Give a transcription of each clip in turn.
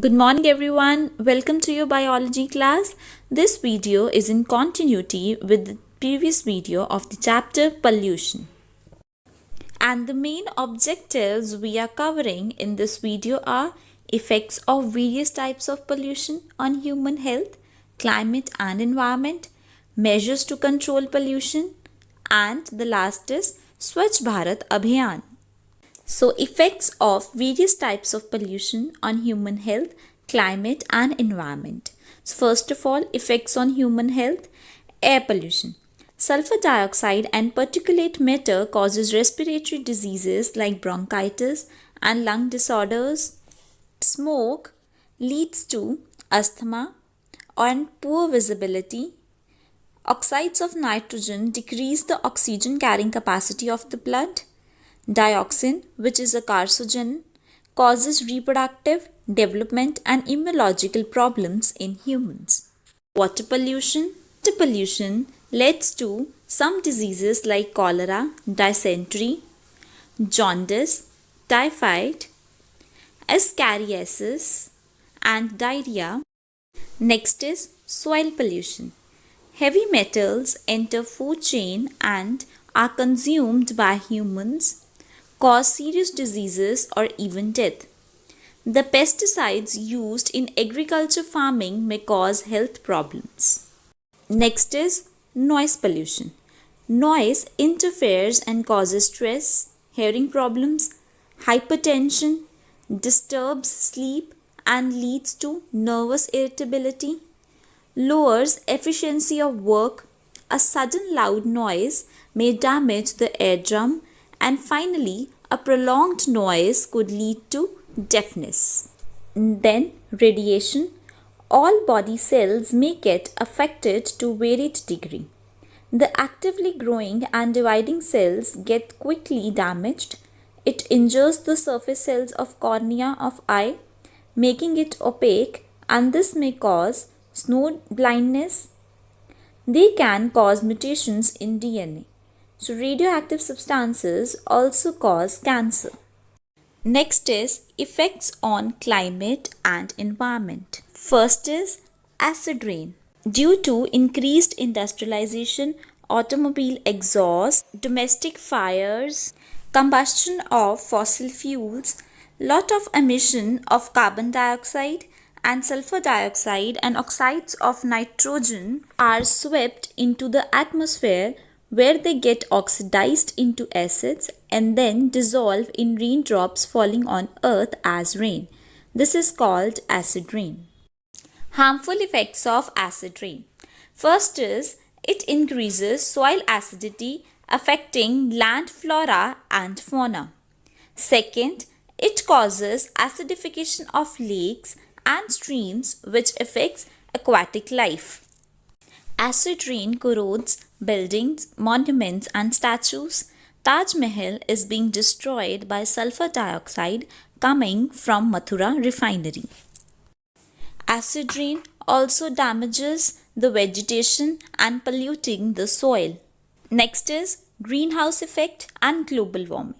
Good morning everyone. Welcome to your biology class. This video is in continuity with the previous video of the chapter pollution. And the main objectives we are covering in this video are effects of various types of pollution on human health, climate and environment, measures to control pollution, and the last is Swachh Bharat Abhiyan. So, effects of various types of pollution on human health, climate and environment. So, first of all, effects on human health, air pollution. Sulfur dioxide and particulate matter causes respiratory diseases like bronchitis and lung disorders. Smoke leads to asthma and poor visibility. Oxides of nitrogen decrease the oxygen carrying capacity of the blood. Dioxin, which is a carcinogen, causes reproductive, development and immunological problems in humans. Water pollution. Water pollution leads to some diseases like cholera, dysentery, jaundice, typhoid, ascariasis and diarrhea. Next is soil pollution. Heavy metals enter food chain and are consumed by humans, cause serious diseases or even death. The pesticides used in agriculture farming may cause health problems. Next is noise pollution. Noise interferes and causes stress, hearing problems, hypertension, disturbs sleep and leads to nervous irritability, lowers efficiency of work. A sudden loud noise may damage the eardrum, and finally, a prolonged noise could lead to deafness. Then, radiation. All body cells may get affected to varied degree. The actively growing and dividing cells get quickly damaged. It injures the surface cells of cornea of eye, making it opaque, and this may cause snow blindness. They can cause mutations in DNA. So, radioactive substances also cause cancer. Next is effects on climate and environment. First is acid rain. Due to increased industrialization, automobile exhaust, domestic fires, combustion of fossil fuels, lot of emission of carbon dioxide and sulfur dioxide and oxides of nitrogen are swept into the atmosphere, where they get oxidized into acids and then dissolve in raindrops falling on earth as rain. This is called acid rain. Harmful effects of acid rain. First is it increases soil acidity, affecting land flora and fauna. Second, it causes acidification of lakes and streams, which affects aquatic life. Acid rain corrodes buildings, monuments and statues. Taj Mahal is being destroyed by sulfur dioxide coming from Mathura refinery. Acid rain also damages the vegetation and polluting the soil. Next is greenhouse effect and global warming.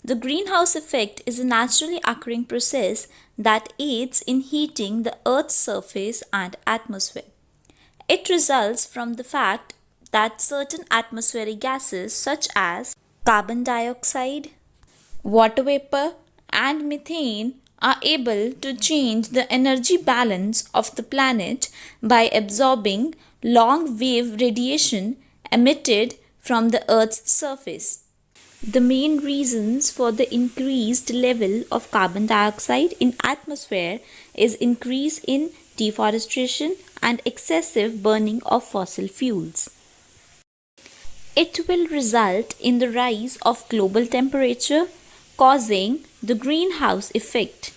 The greenhouse effect is a naturally occurring process that aids in heating the Earth's surface and atmosphere. It results from the fact that certain atmospheric gases such as carbon dioxide, water vapor, and methane are able to change the energy balance of the planet by absorbing long wave radiation emitted from the Earth's surface. The main reasons for the increased level of carbon dioxide in atmosphere is increase in deforestation and excessive burning of fossil fuels. It will result in the rise of global temperature, causing the greenhouse effect.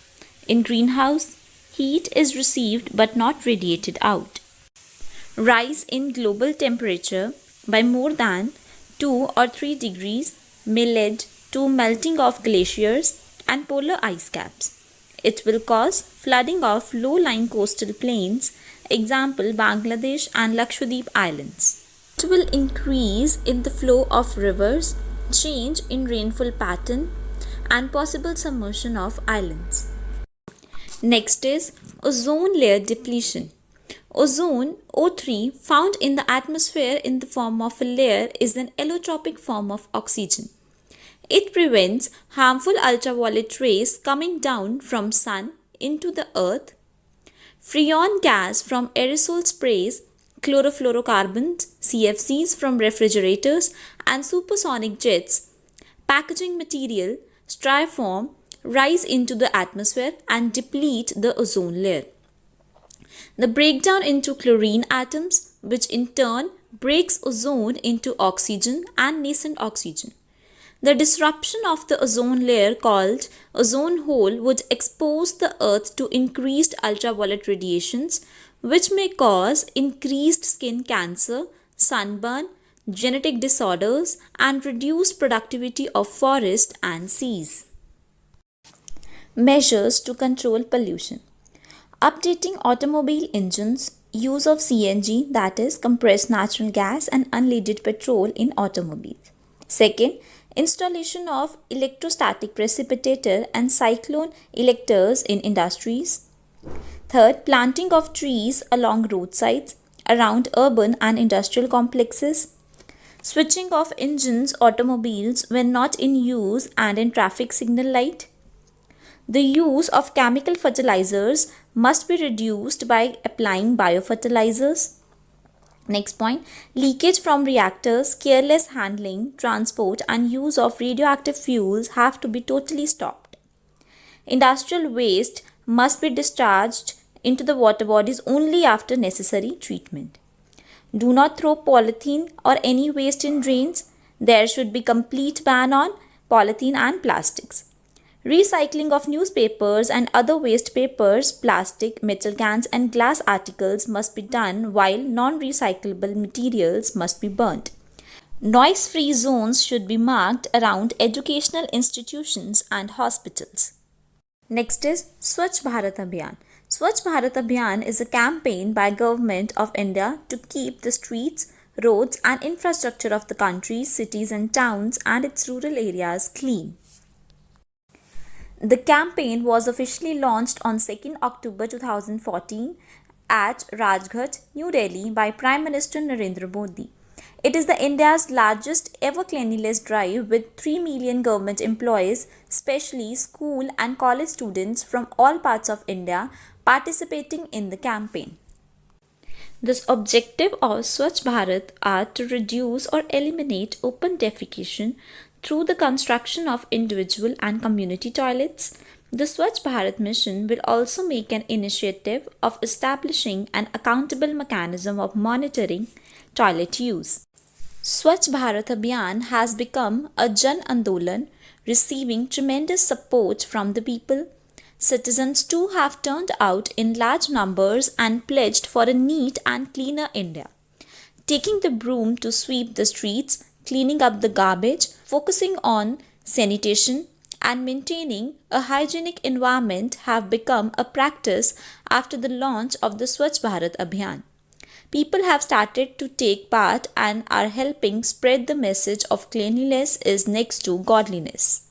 In greenhouse, heat is received but not radiated out. Rise in global temperature by more than 2 or 3 degrees may lead to melting of glaciers and polar ice caps. It will cause flooding of low-lying coastal plains, example Bangladesh and Lakshadweep Islands. It will increase in the flow of rivers, change in rainfall pattern and possible submersion of islands. Next is ozone layer depletion. Ozone, O3, found in the atmosphere in the form of a layer, is an allotropic form of oxygen. It prevents harmful ultraviolet rays coming down from sun into the earth. Freon gas from aerosol sprays, chlorofluorocarbons, CFCs from refrigerators, and supersonic jets, packaging material, styrofoam, rise into the atmosphere and deplete the ozone layer. The breakdown into chlorine atoms, which in turn breaks ozone into oxygen and nascent oxygen. The disruption of the ozone layer, called ozone hole, would expose the earth to increased ultraviolet radiations, which may cause increased skin cancer, sunburn, genetic disorders, and reduced productivity of forests and seas. Measures to control pollution. Updating automobile engines, use of CNG, that is compressed natural gas, and unleaded petrol in automobiles. Second, installation of electrostatic precipitator and cyclone electors in industries. Third, planting of trees along roadsides, around urban and industrial complexes. Switching off engines automobiles when not in use and in traffic signal light. The use of chemical fertilizers must be reduced by applying biofertilizers. Next point, leakage from reactors, careless handling, transport, and use of radioactive fuels have to be totally stopped. Industrial waste must be discharged into the water bodies only after necessary treatment. Do not throw polythene or any waste in drains. There should be complete ban on polythene and plastics. Recycling of newspapers and other waste papers, plastic, metal cans, and glass articles must be done, while non-recyclable materials must be burnt. Noise-free zones should be marked around educational institutions and hospitals. Next is Swachh Bharat Abhiyan. Swachh Bharat Abhiyan is a campaign by Government of India to keep the streets, roads, and infrastructure of the country, cities and towns and its rural areas clean. The campaign was officially launched on 2nd October 2014 at Rajghat, New Delhi by Prime Minister Narendra Modi. It is the India's largest ever cleanliness drive, with 3 million government employees, especially school and college students from all parts of India, participating in the campaign. The objective of Swachh Bharat are to reduce or eliminate open defecation through the construction of individual and community toilets. The Swachh Bharat mission will also make an initiative of establishing an accountable mechanism of monitoring toilet use. Swachh Bharat Abhiyan has become a Jan Andolan, receiving tremendous support from the people. Citizens too have turned out in large numbers and pledged for a neat and cleaner India. Taking the broom to sweep the streets, cleaning up the garbage, focusing on sanitation, and maintaining a hygienic environment have become a practice after the launch of the Swachh Bharat Abhiyan. People have started to take part and are helping spread the message of cleanliness is next to godliness.